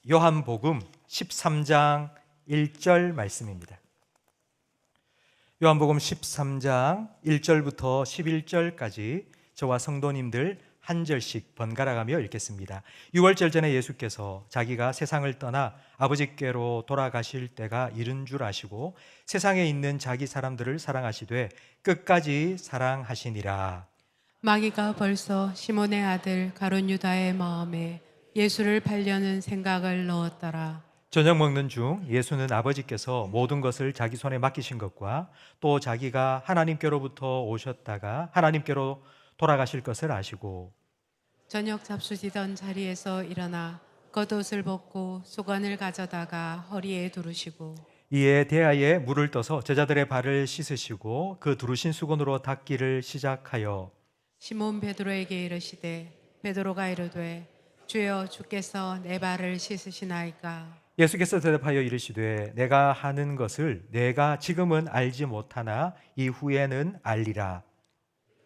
요한복음 13장 1절 말씀입니다. 요한복음 13장 1절부터 11절까지 저와 성도님들 한 절씩 번갈아 가며 읽겠습니다. 6월절 전에 예수께서 자기가 세상을 떠나 아버지께로 돌아가실 때가 이른 줄 아시고 세상에 있는 자기 사람들을 사랑하시되 끝까지 사랑하시니라. 마귀가 벌써 시몬의 아들 가룟 유다의 마음에 예수를 팔려는 생각을 넣었더라. 저녁 먹는 중 예수는 아버지께서 모든 것을 자기 손에 맡기신 것과 또 자기가 하나님께로부터 오셨다가 하나님께로 돌아가실 것을 아시고 저녁 잡수시던 자리에서 일어나 겉옷을 벗고 수건을 가져다가 허리에 두르시고 이에 대야에 물을 떠서 제자들의 발을 씻으시고 그 두르신 수건으로 닦기를 시작하여 시몬 베드로에게 이르시되 베드로가 이르되 주여 주께서 내 발을 씻으시나이까. 예수께서 대답하여 이르시되 내가 하는 것을 내가 지금은 알지 못하나 이후에는 알리라.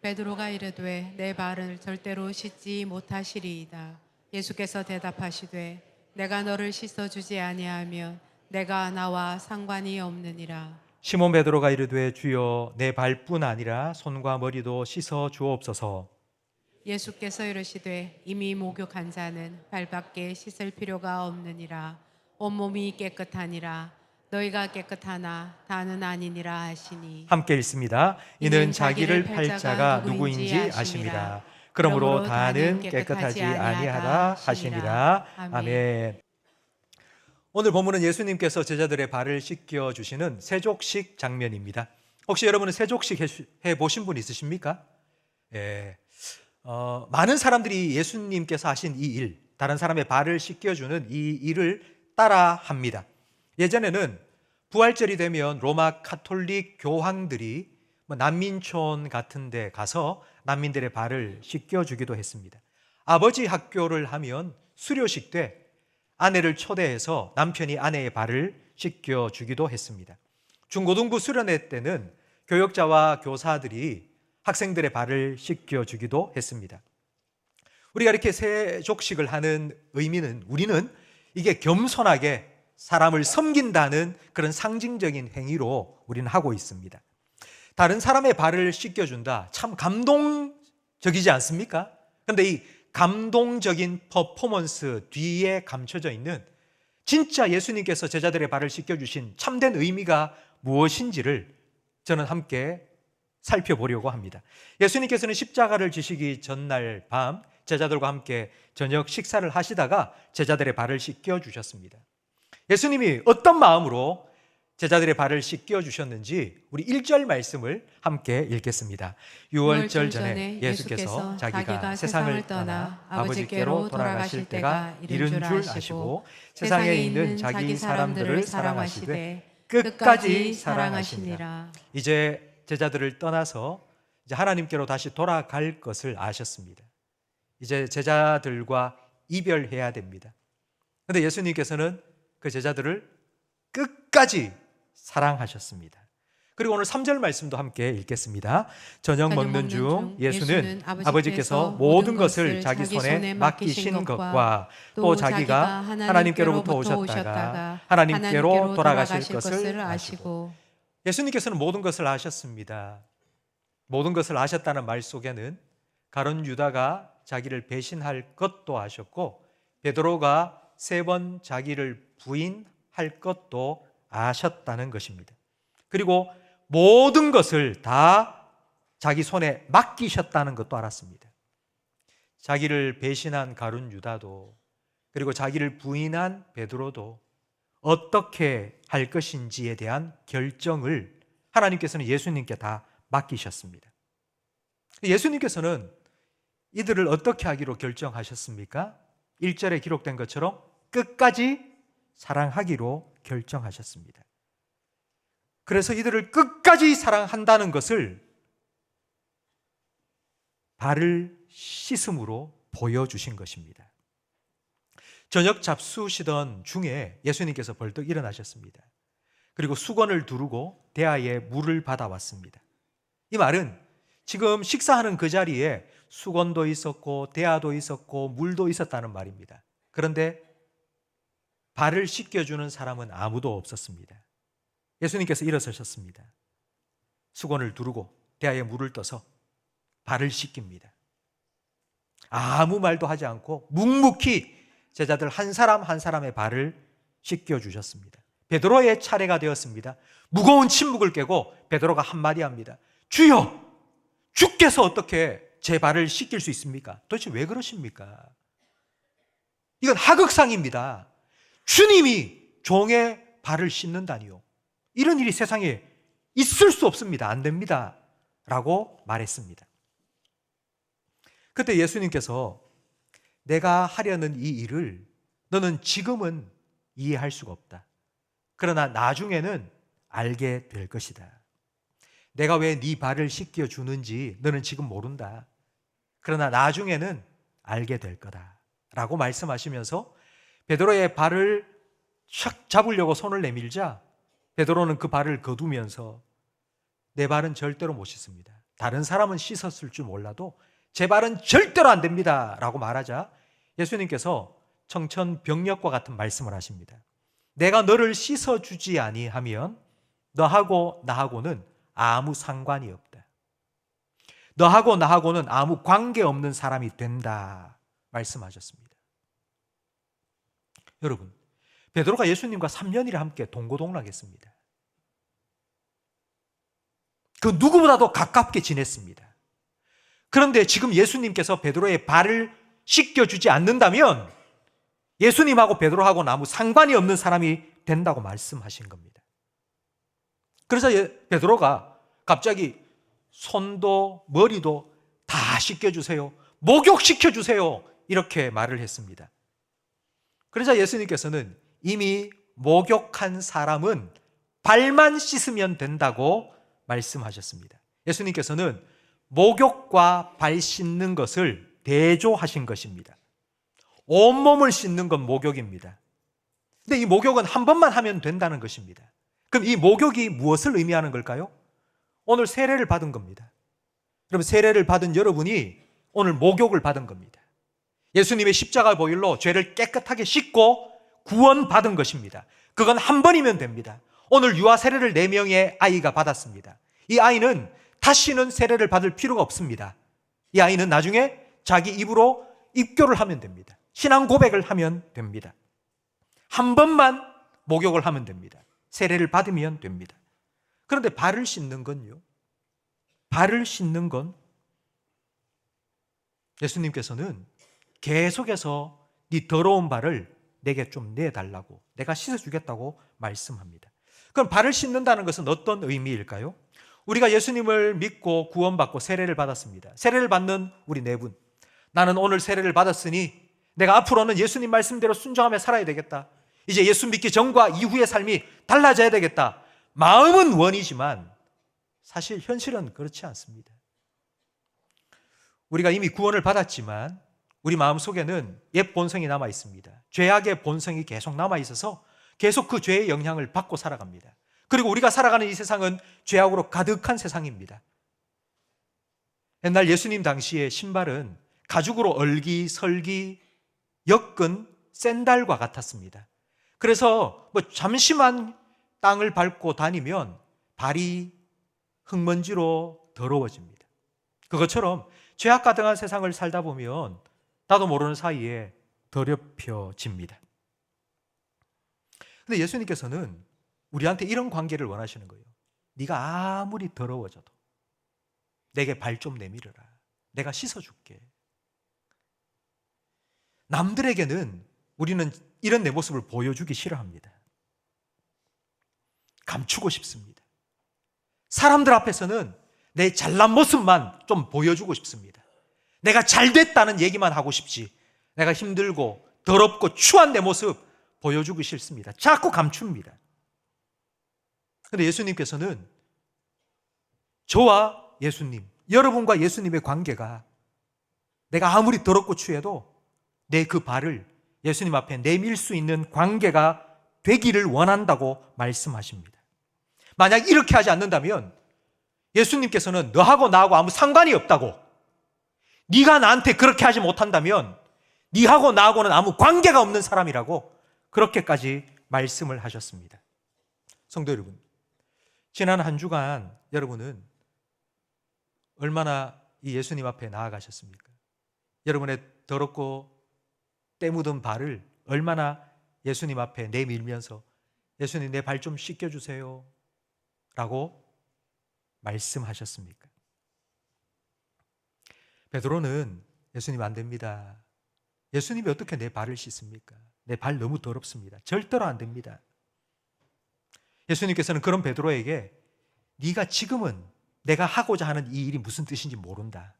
베드로가 이르되 내 발을 절대로 씻지 못하시리이다. 예수께서 대답하시되 내가 너를 씻어 주지 아니하면 내가 나와 상관이 없느니라. 시몬 베드로가 이르되 주여 내 발뿐 아니라 손과 머리도 씻어 주옵소서. 예수께서 이르시되 이미 목욕한 자는 발밖에 씻을 필요가 없느니라. 온몸이 깨끗하니라. 너희가 깨끗하나 다는 아니니라 하시니. 함께 읽습니다. 이는 자기를 팔 자가 누구인지 아심이라. 그러므로 다는 깨끗하지 아니하다 하시니라. 아멘. 오늘 본문은 예수님께서 제자들의 발을 씻겨 주시는 세족식 장면입니다. 혹시 여러분은 세족식 해보신 분 있으십니까? 예. 많은 사람들이 예수님께서 하신 이 일, 다른 사람의 발을 씻겨주는 이 일을 따라 합니다. 예전에는 부활절이 되면 로마 카톨릭 교황들이 난민촌 같은 데 가서 난민들의 발을 씻겨주기도 했습니다. 아버지 학교를 하면 수료식 때 아내를 초대해서 남편이 아내의 발을 씻겨주기도 했습니다. 중고등부 수련회 때는 교역자와 교사들이 학생들의 발을 씻겨주기도 했습니다. 우리가 이렇게 세족식을 하는 의미는 우리는 이게 겸손하게 사람을 섬긴다는 그런 상징적인 행위로 우리는 하고 있습니다. 다른 사람의 발을 씻겨준다. 참 감동적이지 않습니까? 그런데 이 감동적인 퍼포먼스 뒤에 감춰져 있는 진짜 예수님께서 제자들의 발을 씻겨주신 참된 의미가 무엇인지를 저는 함께 살펴보려고 합니다. 예수님께서는 십자가를 지시기 전날 밤 제자들과 함께 저녁 식사를 하시다가 제자들의 발을 씻겨주셨습니다. 예수님이 어떤 마음으로 제자들의 발을 씻겨주셨는지 우리 1절 말씀을 함께 읽겠습니다. 6월절 전에 예수께서 자기가 세상을 떠나 아버지께로 돌아가실 때가 이른 줄 아시고 세상에 있는 자기 사람들을 사랑하시되 끝까지 사랑하시니라. 이제 제자들을 떠나서 이제 하나님께로 다시 돌아갈 것을 아셨습니다. 이제 제자들과 이별해야 됩니다. 그런데 예수님께서는 그 제자들을 끝까지 사랑하셨습니다. 그리고 오늘 3절 말씀도 함께 읽겠습니다. 저녁 먹는 중 예수는 아버지께서 모든 것을 자기 손에 맡기신 것과 또 자기가 하나님께로부터 오셨다가 하나님께로 돌아가실 것을 아시고 예수님께서는 모든 것을 아셨습니다. 모든 것을 아셨다는 말 속에는 가룟 유다가 자기를 배신할 것도 아셨고 베드로가 3번 자기를 부인할 것도 아셨다는 것입니다. 그리고 모든 것을 다 자기 손에 맡기셨다는 것도 알았습니다. 자기를 배신한 가룟 유다도 그리고 자기를 부인한 베드로도 어떻게 할 것인지에 대한 결정을 하나님께서는 예수님께 다 맡기셨습니다. 예수님께서는 이들을 어떻게 하기로 결정하셨습니까? 1절에 기록된 것처럼 끝까지 사랑하기로 결정하셨습니다. 그래서 이들을 끝까지 사랑한다는 것을 발을 씻음으로 보여주신 것입니다. 저녁 잡수시던 중에 예수님께서 벌떡 일어나셨습니다. 그리고 수건을 두르고 대야에 물을 받아왔습니다. 이 말은 지금 식사하는 그 자리에 수건도 있었고 대야도 있었고 물도 있었다는 말입니다. 그런데 발을 씻겨주는 사람은 아무도 없었습니다. 예수님께서 일어서셨습니다. 수건을 두르고 대야에 물을 떠서 발을 씻깁니다. 아무 말도 하지 않고 묵묵히 제자들 한 사람 한 사람의 발을 씻겨주셨습니다. 베드로의 차례가 되었습니다. 무거운 침묵을 깨고 베드로가 한마디 합니다. 주여, 주께서 어떻게 제 발을 씻길 수 있습니까? 도대체 왜 그러십니까? 이건 하극상입니다. 주님이 종의 발을 씻는다니요. 이런 일이 세상에 있을 수 없습니다. 안 됩니다. 라고 말했습니다. 그때 예수님께서 내가 하려는 이 일을 너는 지금은 이해할 수가 없다. 그러나 나중에는 알게 될 것이다. 내가 왜 네 발을 씻겨주는지 너는 지금 모른다. 그러나 나중에는 알게 될 거다. 라고 말씀하시면서 베드로의 발을 촥 잡으려고 손을 내밀자 베드로는 그 발을 거두면서 내 발은 절대로 못 씻습니다. 다른 사람은 씻었을 줄 몰라도 제 발은 절대로 안 됩니다. 라고 말하자 예수님께서 청천벽력과 같은 말씀을 하십니다. 내가 너를 씻어주지 아니하면 너하고 나하고는 아무 상관이 없다. 너하고 나하고는 아무 관계없는 사람이 된다. 말씀하셨습니다. 여러분, 베드로가 예수님과 3년이나 함께 동고동락했습니다. 그 누구보다도 가깝게 지냈습니다. 그런데 지금 예수님께서 베드로의 발을 씻겨주지 않는다면 예수님하고 베드로하고는 아무 상관이 없는 사람이 된다고 말씀하신 겁니다. 그래서 베드로가 갑자기 손도 머리도 다 씻겨주세요. 목욕시켜주세요. 이렇게 말을 했습니다. 그러자 예수님께서는 이미 목욕한 사람은 발만 씻으면 된다고 말씀하셨습니다. 예수님께서는 목욕과 발 씻는 것을 대조하신 것입니다. 온몸을 씻는 건 목욕입니다. 근데 이 목욕은 한 번만 하면 된다는 것입니다. 그럼 이 목욕이 무엇을 의미하는 걸까요? 오늘 세례를 받은 겁니다. 그럼 세례를 받은 여러분이 오늘 목욕을 받은 겁니다. 예수님의 십자가 보혈로 죄를 깨끗하게 씻고 구원받은 것입니다. 그건 한 번이면 됩니다. 오늘 유아 세례를 4명의 아이가 받았습니다. 이 아이는 다시는 세례를 받을 필요가 없습니다. 이 아이는 나중에 자기 입으로 입교를 하면 됩니다. 신앙 고백을 하면 됩니다. 한 번만 목욕을 하면 됩니다. 세례를 받으면 됩니다. 그런데 발을 씻는 건요? 발을 씻는 건 예수님께서는 계속해서 네 더러운 발을 내게 좀 내달라고, 내가 씻어주겠다고 말씀합니다. 그럼 발을 씻는다는 것은 어떤 의미일까요? 우리가 예수님을 믿고 구원받고 세례를 받았습니다. 세례를 받는 우리 4분, 나는 오늘 세례를 받았으니 내가 앞으로는 예수님 말씀대로 순종하며 살아야 되겠다. 이제 예수 믿기 전과 이후의 삶이 달라져야 되겠다. 마음은 원이지만 사실 현실은 그렇지 않습니다. 우리가 이미 구원을 받았지만 우리 마음속에는 옛 본성이 남아 있습니다. 죄악의 본성이 계속 남아 있어서 계속 그 죄의 영향을 받고 살아갑니다. 그리고 우리가 살아가는 이 세상은 죄악으로 가득한 세상입니다. 옛날 예수님 당시의 신발은 가죽으로 얼기설기 엮은 샌달과 같았습니다. 그래서 잠시만 땅을 밟고 다니면 발이 흙먼지로 더러워집니다. 그것처럼 죄악 가득한 세상을 살다 보면 나도 모르는 사이에 더럽혀집니다. 근데 예수님께서는 우리한테 이런 관계를 원하시는 거예요. 네가 아무리 더러워져도 내게 발 좀 내밀어라. 내가 씻어줄게. 남들에게는 우리는 이런 내 모습을 보여주기 싫어합니다. 감추고 싶습니다. 사람들 앞에서는 내 잘난 모습만 좀 보여주고 싶습니다. 내가 잘됐다는 얘기만 하고 싶지, 내가 힘들고 더럽고 추한 내 모습 보여주기 싫습니다. 자꾸 감춥니다. 그런데 예수님께서는 저와 예수님, 여러분과 예수님의 관계가 내가 아무리 더럽고 추해도 내 그 발을 예수님 앞에 내밀 수 있는 관계가 되기를 원한다고 말씀하십니다. 만약 이렇게 하지 않는다면 예수님께서는 너하고 나하고 아무 상관이 없다고, 네가 나한테 그렇게 하지 못한다면 네하고 나하고는 아무 관계가 없는 사람이라고 그렇게까지 말씀을 하셨습니다. 성도 여러분, 지난 한 주간 여러분은 얼마나 이 예수님 앞에 나아가셨습니까? 여러분의 더럽고 때 묻은 발을 얼마나 예수님 앞에 내밀면서 예수님 내 발 좀 씻겨주세요 라고 말씀하셨습니까? 베드로는 예수님 안 됩니다. 예수님이 어떻게 내 발을 씻습니까? 내 발 너무 더럽습니다. 절대로 안 됩니다. 예수님께서는 그런 베드로에게 네가 지금은 내가 하고자 하는 이 일이 무슨 뜻인지 모른다.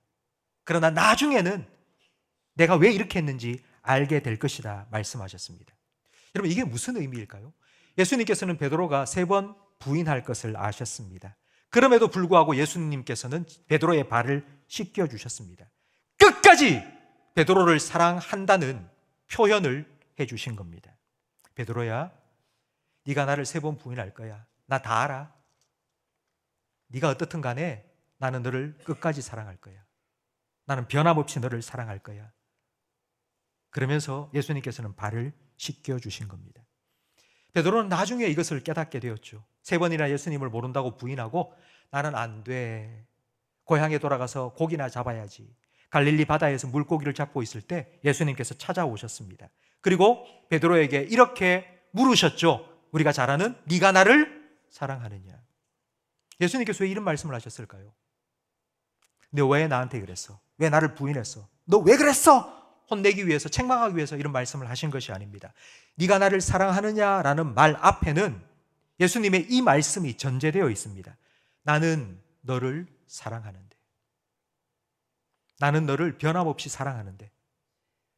그러나 나중에는 내가 왜 이렇게 했는지 알게 될 것이다 말씀하셨습니다. 여러분, 이게 무슨 의미일까요? 예수님께서는 베드로가 3번 부인할 것을 아셨습니다. 그럼에도 불구하고 예수님께서는 베드로의 발을 씻겨주셨습니다. 끝까지 베드로를 사랑한다는 표현을 해주신 겁니다. 베드로야, 네가 나를 3번 부인할 거야. 나 다 알아. 네가 어떻든 간에 나는 너를 끝까지 사랑할 거야. 나는 변함없이 너를 사랑할 거야. 그러면서 예수님께서는 발을 씻겨주신 겁니다. 베드로는 나중에 이것을 깨닫게 되었죠. 3번이나 예수님을 모른다고 부인하고 나는 안 돼. 고향에 돌아가서 고기나 잡아야지. 갈릴리 바다에서 물고기를 잡고 있을 때 예수님께서 찾아오셨습니다. 그리고 베드로에게 이렇게 물으셨죠. 우리가 잘 아는 네가 나를 사랑하느냐. 예수님께서 왜 이런 말씀을 하셨을까요? 너 왜 나한테 그랬어? 왜 나를 부인했어? 너 왜 그랬어? 혼내기 위해서, 책망하기 위해서 이런 말씀을 하신 것이 아닙니다. 네가 나를 사랑하느냐라는 말 앞에는 예수님의 이 말씀이 전제되어 있습니다. 나는 너를 사랑하는데, 나는 너를 변함없이 사랑하는데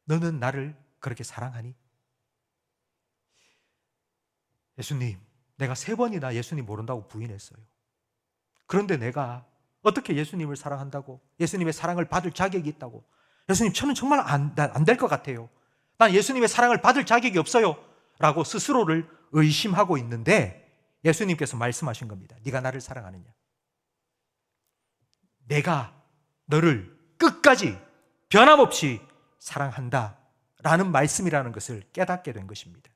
너는 나를 그렇게 사랑하니? 예수님, 내가 3번이나 예수님 모른다고 부인했어요. 그런데 내가 어떻게 예수님을 사랑한다고, 예수님의 사랑을 받을 자격이 있다고, 예수님 저는 정말 안 될 것 같아요. 난 예수님의 사랑을 받을 자격이 없어요 라고 스스로를 의심하고 있는데 예수님께서 말씀하신 겁니다. 네가 나를 사랑하느냐? 내가 너를 끝까지 변함없이 사랑한다 라는 말씀이라는 것을 깨닫게 된 것입니다.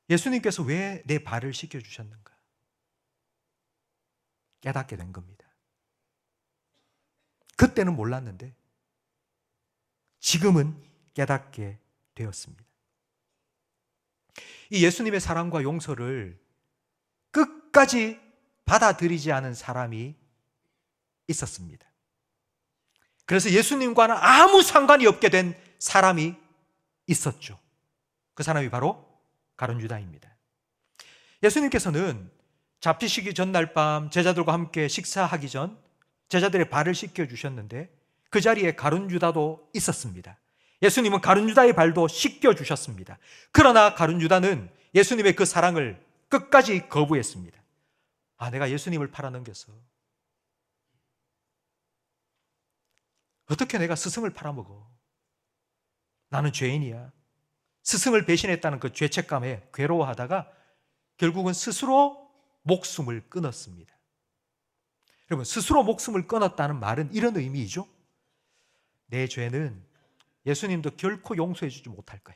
예수님께서 왜 내 발을 씻겨주셨는가? 깨닫게 된 겁니다. 그때는 몰랐는데 지금은 깨닫게 되었습니다. 이 예수님의 사랑과 용서를 끝까지 받아들이지 않은 사람이 있었습니다. 그래서 예수님과는 아무 상관이 없게 된 사람이 있었죠. 그 사람이 바로 가룟 유다입니다. 예수님께서는 잡히시기 전날 밤 제자들과 함께 식사하기 전 제자들의 발을 씻겨주셨는데 그 자리에 가룟 유다도 있었습니다. 예수님은 가룟 유다의 발도 씻겨주셨습니다. 그러나 가룟 유다는 예수님의 그 사랑을 끝까지 거부했습니다. 내가 예수님을 팔아넘겼어. 어떻게 내가 스승을 팔아먹어? 나는 죄인이야. 스승을 배신했다는 그 죄책감에 괴로워하다가 결국은 스스로 목숨을 끊었습니다. 여러분, 스스로 목숨을 끊었다는 말은 이런 의미이죠. 내 죄는 예수님도 결코 용서해 주지 못할 거야.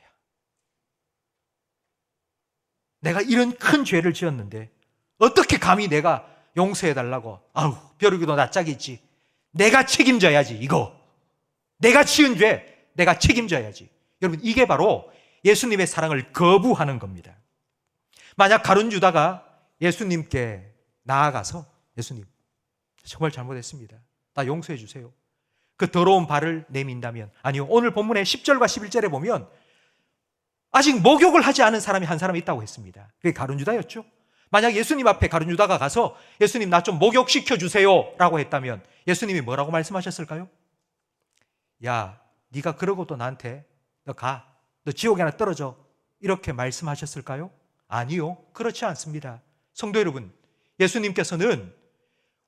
내가 이런 큰 죄를 지었는데 어떻게 감히 내가 용서해 달라고. 벼룩이도 낯짝이 있지. 내가 책임져야지. 이거 내가 지은 죄 내가 책임져야지. 여러분, 이게 바로 예수님의 사랑을 거부하는 겁니다. 만약 가룟 유다가 예수님께 나아가서 예수님 정말 잘못했습니다. 나 용서해 주세요. 그 더러운 발을 내민다면, 아니요, 오늘 본문의 10절과 11절에 보면 아직 목욕을 하지 않은 사람이 한 사람 있다고 했습니다. 그게 가룟 유다였죠. 만약 예수님 앞에 가룟 유다가 가서 예수님 나 좀 목욕시켜 주세요 라고 했다면 예수님이 뭐라고 말씀하셨을까요? 야, 네가 그러고도 나한테 너 가, 너 지옥에 하나 떨어져 이렇게 말씀하셨을까요? 아니요, 그렇지 않습니다. 성도 여러분, 예수님께서는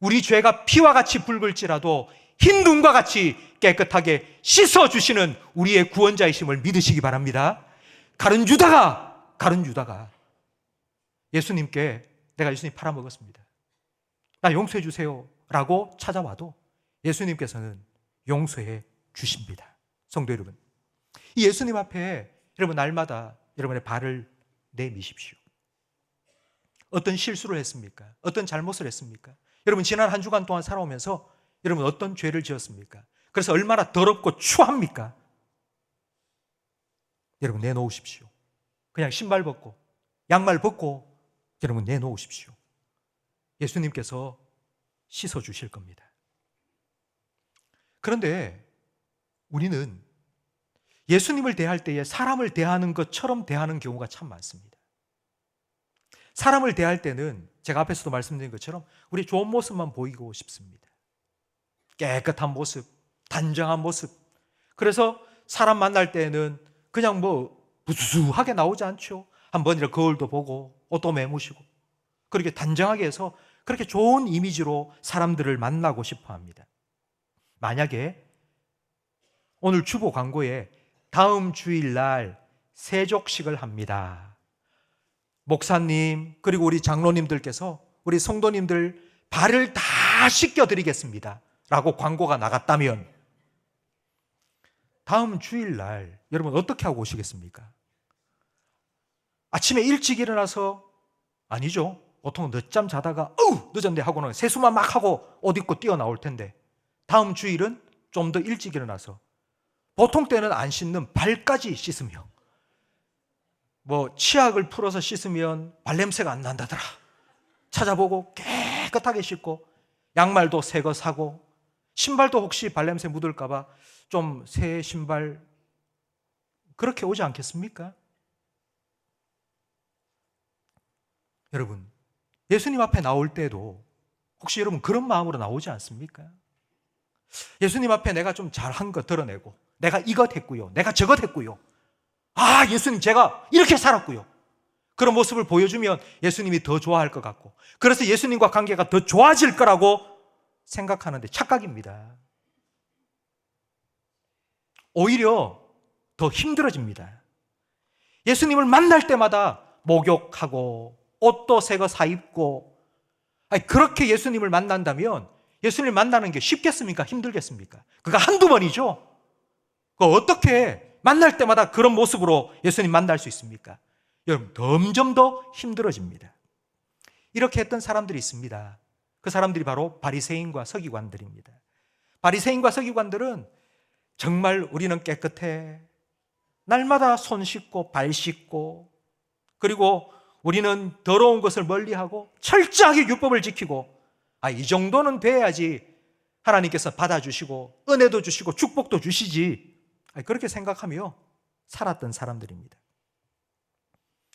우리 죄가 피와 같이 붉을지라도 흰 눈과 같이 깨끗하게 씻어주시는 우리의 구원자이심을 믿으시기 바랍니다. 가룟 유다가 예수님께 내가 예수님 팔아먹었습니다, 나 용서해 주세요 라고 찾아와도 예수님께서는 용서해 주십니다. 성도 여러분, 이 예수님 앞에 여러분, 날마다 여러분의 발을 내미십시오. 어떤 실수를 했습니까? 어떤 잘못을 했습니까? 여러분, 지난 한 주간 동안 살아오면서 여러분 어떤 죄를 지었습니까? 그래서 얼마나 더럽고 추합니까? 여러분, 내놓으십시오. 그냥 신발 벗고 양말 벗고 여러분 내놓으십시오. 예수님께서 씻어주실 겁니다. 그런데 우리는 예수님을 대할 때에 사람을 대하는 것처럼 대하는 경우가 참 많습니다. 사람을 대할 때는 제가 앞에서도 말씀드린 것처럼 우리 좋은 모습만 보이고 싶습니다. 깨끗한 모습, 단정한 모습. 그래서 사람 만날 때는 그냥 부수하게 나오지 않죠. 한번 이렇게 거울도 보고 옷도 매무시고 그렇게 단정하게 해서 그렇게 좋은 이미지로 사람들을 만나고 싶어 합니다. 만약에 오늘 주보 광고에 다음 주일날 세족식을 합니다. 목사님 그리고 우리 장로님들께서 우리 성도님들 발을 다 씻겨드리겠습니다 라고 광고가 나갔다면 다음 주일날 여러분 어떻게 하고 오시겠습니까? 아침에 일찍 일어나서 아니죠. 보통 늦잠 자다가 늦었네 하고는 세수만 막 하고 옷 입고 뛰어나올 텐데 다음 주일은 좀 더 일찍 일어나서 보통 때는 안 씻는 발까지 씻으며 치약을 풀어서 씻으면 발냄새가 안 난다더라 찾아보고 깨끗하게 씻고 양말도 새 거 사고 신발도 혹시 발냄새 묻을까 봐 좀 새 신발 그렇게 오지 않겠습니까? 여러분, 예수님 앞에 나올 때도 혹시 여러분 그런 마음으로 나오지 않습니까? 예수님 앞에 내가 좀 잘한 거 드러내고 내가 이것 했고요, 내가 저것 했고요, 예수님 제가 이렇게 살았고요, 그런 모습을 보여주면 예수님이 더 좋아할 것 같고 그래서 예수님과 관계가 더 좋아질 거라고 생각하는데 착각입니다. 오히려 더 힘들어집니다. 예수님을 만날 때마다 목욕하고 옷도 새 거 사 입고 그렇게 예수님을 만난다면 예수님을 만나는 게 쉽겠습니까? 힘들겠습니까? 그거 한두 번이죠. 어떻게 만날 때마다 그런 모습으로 예수님 만날 수 있습니까? 여러분, 점점 더 힘들어집니다. 이렇게 했던 사람들이 있습니다. 그 사람들이 바로 바리새인과 서기관들입니다. 바리새인과 서기관들은 정말 우리는 깨끗해, 날마다 손 씻고 발 씻고 그리고 우리는 더러운 것을 멀리하고 철저하게 율법을 지키고 이 정도는 돼야지 하나님께서 받아주시고 은혜도 주시고 축복도 주시지 그렇게 생각하며 살았던 사람들입니다.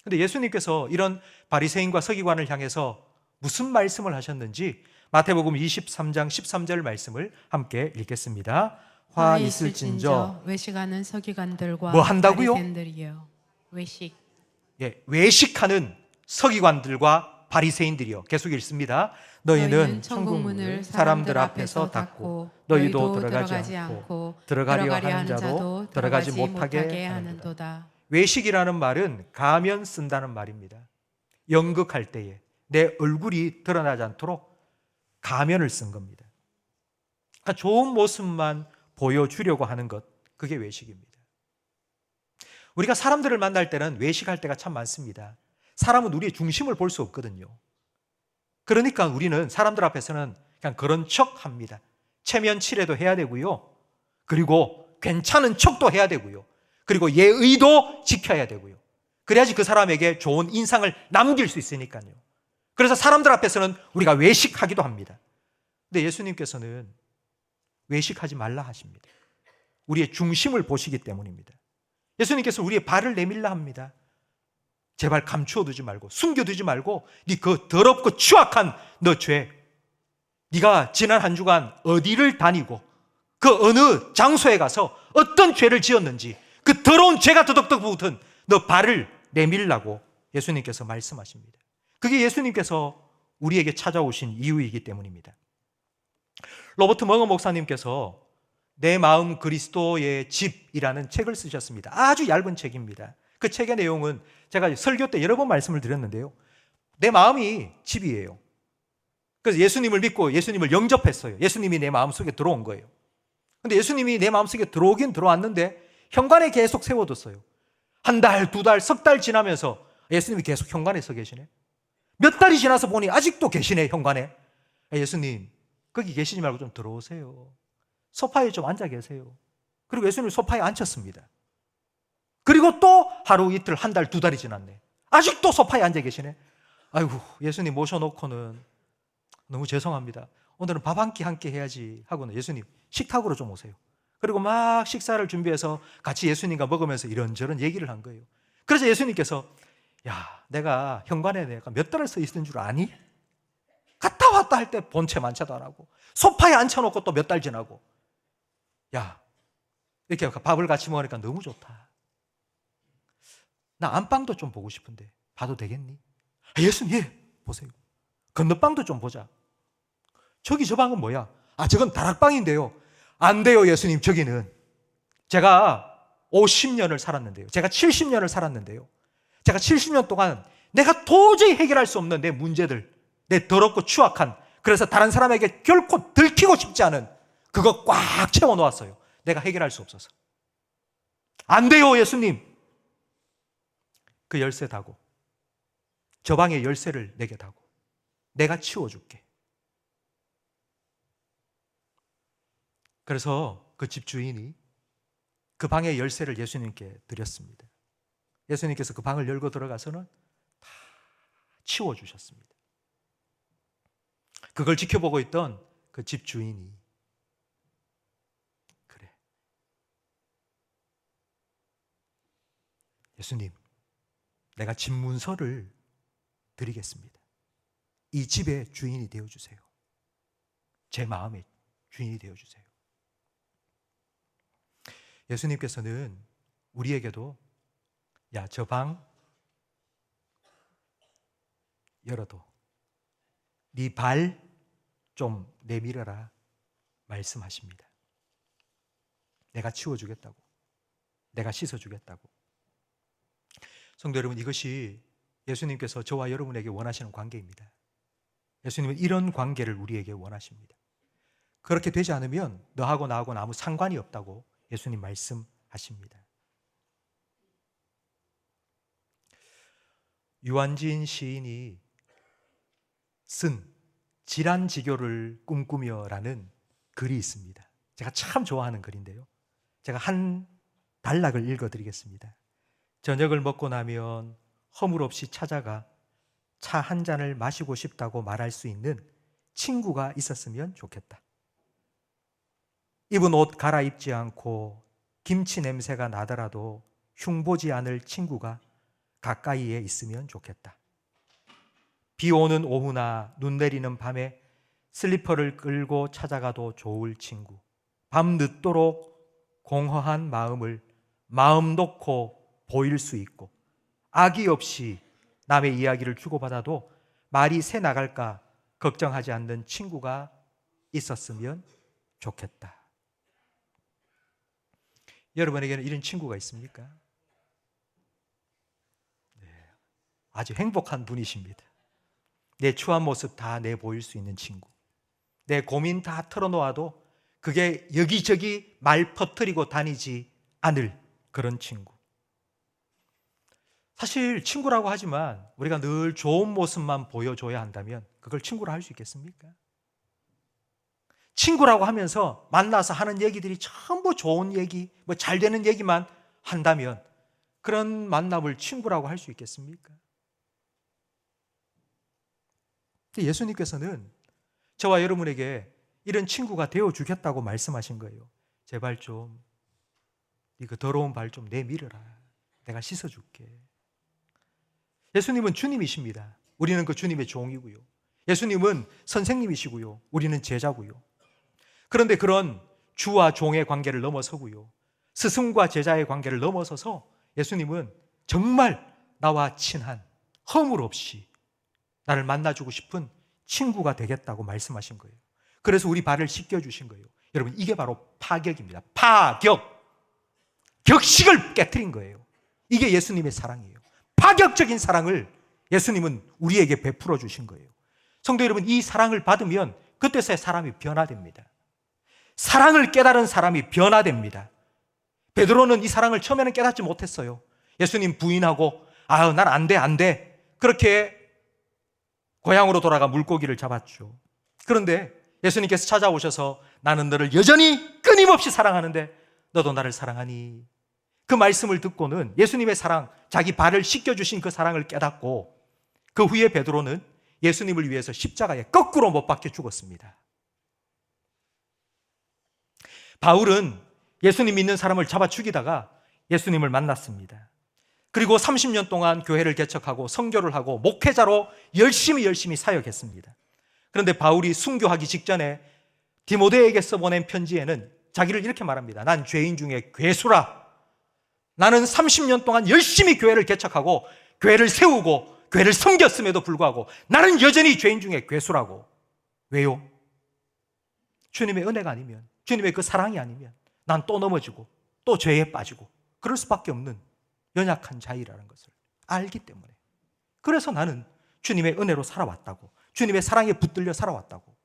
그런데 예수님께서 이런 바리새인과 서기관을 향해서 무슨 말씀을 하셨는지 마태복음 23장 13절 말씀을 함께 읽겠습니다. 화 있을진저 외식하는 서기관들과 뭐 한다고요? 바리새인들이여. 외식하는 서기관들과 바리새인들이여. 계속 읽습니다. 너희는 천국 문을 사람들 앞에서 닫고 너희도 들어가지 않고 들어가려 하는 자도 들어가지 못하게 하는도다. 외식이라는 말은 가면 쓴다는 말입니다. 연극할 때에 내 얼굴이 드러나지 않도록 가면을 쓴 겁니다. 그러니까 좋은 모습만 보여주려고 하는 것, 그게 외식입니다. 우리가 사람들을 만날 때는 외식할 때가 참 많습니다. 사람은 우리의 중심을 볼 수 없거든요. 그러니까 우리는 사람들 앞에서는 그냥 그런 척 합니다. 체면 칠해도 해야 되고요. 그리고 괜찮은 척도 해야 되고요. 그리고 예의도 지켜야 되고요. 그래야지 그 사람에게 좋은 인상을 남길 수 있으니까요. 그래서 사람들 앞에서는 우리가 외식하기도 합니다. 근데 예수님께서는 외식하지 말라 하십니다. 우리의 중심을 보시기 때문입니다. 예수님께서 우리의 발을 내밀라 합니다. 제발 감추어두지 말고 숨겨두지 말고 네 그 더럽고 추악한 너 죄, 네가 지난 한 주간 어디를 다니고 그 어느 장소에 가서 어떤 죄를 지었는지 그 더러운 죄가 더덕덕 붙은 너 발을 내밀라고 예수님께서 말씀하십니다. 그게 예수님께서 우리에게 찾아오신 이유이기 때문입니다. 로버트 멍어 목사님께서 내 마음 그리스도의 집이라는 책을 쓰셨습니다. 아주 얇은 책입니다. 그 책의 내용은 제가 설교 때 여러 번 말씀을 드렸는데요. 내 마음이 집이에요. 그래서 예수님을 믿고 예수님을 영접했어요. 예수님이 내 마음속에 들어온 거예요. 근데 예수님이 내 마음속에 들어오긴 들어왔는데 현관에 계속 세워뒀어요. 한 달, 두 달, 석 달 지나면서 예수님이 계속 현관에 서 계시네. 몇 달이 지나서 보니 아직도 계시네, 현관에. 예수님, 거기 계시지 말고 좀 들어오세요. 소파에 좀 앉아 계세요. 그리고 예수님 소파에 앉혔습니다. 그리고 또 하루, 이틀, 한 달, 두 달이 지났네. 아직도 소파에 앉아 계시네. 아이고, 예수님 모셔놓고는 너무 죄송합니다. 오늘은 밥 한 끼 함께 해야지 하고는 예수님 식탁으로 좀 오세요. 그리고 막 식사를 준비해서 같이 예수님과 먹으면서 이런저런 얘기를 한 거예요. 그래서 예수님께서 야, 내가 현관에 내가 몇 달을 서 있는 줄 아니? 갔다 왔다 할 때 본체 만차도 안 하고 소파에 앉혀놓고 또 몇 달 지나고 야, 이렇게 밥을 같이 먹으니까 너무 좋다. 나 안방도 좀 보고 싶은데 봐도 되겠니? 예수님, 예, 보세요. 건너방도 좀 보자. 저기 저 방은 뭐야? 저건 다락방인데요. 안 돼요, 예수님. 저기는 제가 50년을 살았는데요. 제가 70년을 살았는데요. 제가 70년 동안 내가 도저히 해결할 수 없는 내 문제들, 내 더럽고 추악한, 그래서 다른 사람에게 결코 들키고 싶지 않은 그거 꽉 채워놓았어요. 내가 해결할 수 없어서. 안 돼요, 예수님. 그 열쇠 다고, 저 방의 열쇠를 내게 다고, 내가 치워줄게. 그래서 그 집주인이 그 방의 열쇠를 예수님께 드렸습니다. 예수님께서 그 방을 열고 들어가서는 다 치워주셨습니다. 그걸 지켜보고 있던 그 집주인이 그래, 예수님, 내가 집 문서를 드리겠습니다. 이 집의 주인이 되어주세요. 제 마음의 주인이 되어주세요. 예수님께서는 우리에게도 야, 저 방 열어도 네 발 좀 내밀어라 말씀하십니다. 내가 치워주겠다고, 내가 씻어주겠다고. 성도 여러분, 이것이 예수님께서 저와 여러분에게 원하시는 관계입니다. 예수님은 이런 관계를 우리에게 원하십니다. 그렇게 되지 않으면 너하고 나하고는 아무 상관이 없다고 예수님 말씀하십니다. 유한진 시인이 쓴 질환지교를 꿈꾸며라는 글이 있습니다. 제가 참 좋아하는 글인데요. 제가 한 단락을 읽어드리겠습니다. 저녁을 먹고 나면 허물없이 찾아가 차 한 잔을 마시고 싶다고 말할 수 있는 친구가 있었으면 좋겠다. 입은 옷 갈아입지 않고 김치 냄새가 나더라도 흉보지 않을 친구가 가까이에 있으면 좋겠다. 비 오는 오후나 눈 내리는 밤에 슬리퍼를 끌고 찾아가도 좋을 친구. 밤 늦도록 공허한 마음을 마음 놓고 보일 수 있고 악의 없이 남의 이야기를 주고받아도 말이 새 나갈까 걱정하지 않는 친구가 있었으면 좋겠다. 여러분에게는 이런 친구가 있습니까? 네, 아주 행복한 분이십니다. 내 추한 모습 다 내보일 수 있는 친구, 내 고민 다 털어놓아도 그게 여기저기 말 퍼뜨리고 다니지 않을 그런 친구. 사실 친구라고 하지만 우리가 늘 좋은 모습만 보여줘야 한다면 그걸 친구라 할 수 있겠습니까? 친구라고 하면서 만나서 하는 얘기들이 전부 좋은 얘기, 뭐 잘 되는 얘기만 한다면 그런 만남을 친구라고 할 수 있겠습니까? 예수님께서는 저와 여러분에게 이런 친구가 되어주겠다고 말씀하신 거예요. 제발 좀 이거 더러운 발 좀 내밀어라. 내가 씻어줄게. 예수님은 주님이십니다. 우리는 그 주님의 종이고요. 예수님은 선생님이시고요. 우리는 제자고요. 그런데 그런 주와 종의 관계를 넘어서고요. 스승과 제자의 관계를 넘어서서 예수님은 정말 나와 친한, 허물 없이 나를 만나주고 싶은 친구가 되겠다고 말씀하신 거예요. 그래서 우리 발을 씻겨주신 거예요. 여러분, 이게 바로 파격입니다. 파격! 격식을 깨트린 거예요. 이게 예수님의 사랑이에요. 파격적인 사랑을 예수님은 우리에게 베풀어 주신 거예요. 성도 여러분, 이 사랑을 받으면 그때서야 사람이 변화됩니다. 사랑을 깨달은 사람이 변화됩니다. 베드로는 이 사랑을 처음에는 깨닫지 못했어요. 예수님 부인하고 난 안 돼, 안 돼. 그렇게 고향으로 돌아가 물고기를 잡았죠. 그런데 예수님께서 찾아오셔서 나는 너를 여전히 끊임없이 사랑하는데 너도 나를 사랑하니? 그 말씀을 듣고는 예수님의 사랑, 자기 발을 씻겨주신 그 사랑을 깨닫고 그 후에 베드로는 예수님을 위해서 십자가에 거꾸로 못 박혀 죽었습니다. 바울은 예수님 믿는 사람을 잡아 죽이다가 예수님을 만났습니다. 그리고 30년 동안 교회를 개척하고 선교를 하고 목회자로 열심히 사역했습니다. 그런데 바울이 순교하기 직전에 디모데에게서 보낸 편지에는 자기를 이렇게 말합니다. 난 죄인 중에 괴수라. 나는 30년 동안 열심히 교회를 개척하고 교회를 세우고 교회를 섬겼음에도 불구하고 나는 여전히 죄인 중에 괴수라고. 왜요? 주님의 은혜가 아니면, 주님의 그 사랑이 아니면 난 또 넘어지고 또 죄에 빠지고 그럴 수밖에 없는 연약한 자이라는 것을 알기 때문에. 그래서 나는 주님의 은혜로 살아왔다고, 주님의 사랑에 붙들려 살아왔다고.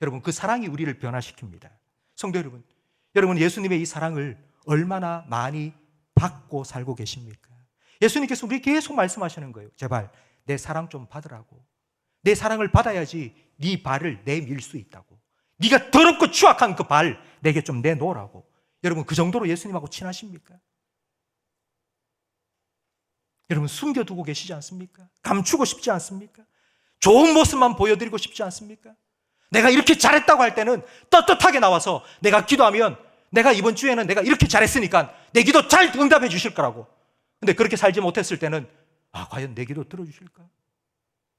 여러분, 그 사랑이 우리를 변화시킵니다. 성도 여러분, 여러분 예수님의 이 사랑을 얼마나 많이 받고 살고 계십니까? 예수님께서 우리에게 계속 말씀하시는 거예요. 제발 내 사랑 좀 받으라고. 내 사랑을 받아야지 네 발을 내밀 수 있다고. 네가 더럽고 추악한 그 발 내게 좀 내놓으라고. 여러분, 그 정도로 예수님하고 친하십니까? 여러분, 숨겨두고 계시지 않습니까? 감추고 싶지 않습니까? 좋은 모습만 보여드리고 싶지 않습니까? 내가 이렇게 잘했다고 할 때는 떳떳하게 나와서 내가 기도하면 내가 이번 주에는 내가 이렇게 잘했으니까 내 기도 잘 응답해 주실 거라고. 근데 그렇게 살지 못했을 때는 과연 내 기도 들어주실까?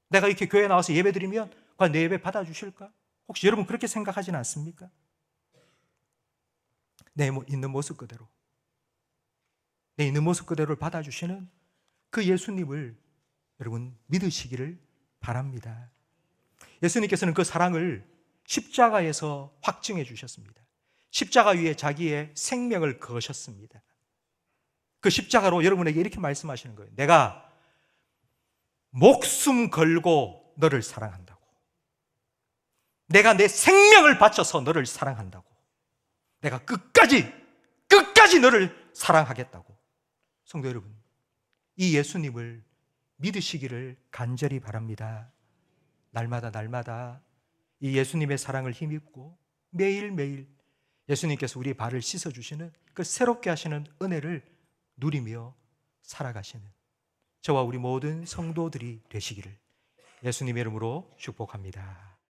내가 이렇게 교회에 나와서 예배 드리면 과연 내 예배 받아주실까? 혹시 여러분 그렇게 생각하지는 않습니까? 내 있는 모습 그대로, 내 있는 모습 그대로를 받아주시는 그 예수님을 여러분 믿으시기를 바랍니다. 예수님께서는 그 사랑을 십자가에서 확증해 주셨습니다. 십자가 위에 자기의 생명을 거셨습니다. 그 십자가로 여러분에게 이렇게 말씀하시는 거예요. 내가 목숨 걸고 너를 사랑한다고. 내가 내 생명을 바쳐서 너를 사랑한다고. 내가 끝까지 너를 사랑하겠다고. 성도 여러분, 이 예수님을 믿으시기를 간절히 바랍니다. 날마다 이 예수님의 사랑을 힘입고 매일매일 예수님께서 우리 발을 씻어주시는 그 새롭게 하시는 은혜를 누리며 살아가시는 저와 우리 모든 성도들이 되시기를 예수님의 이름으로 축복합니다.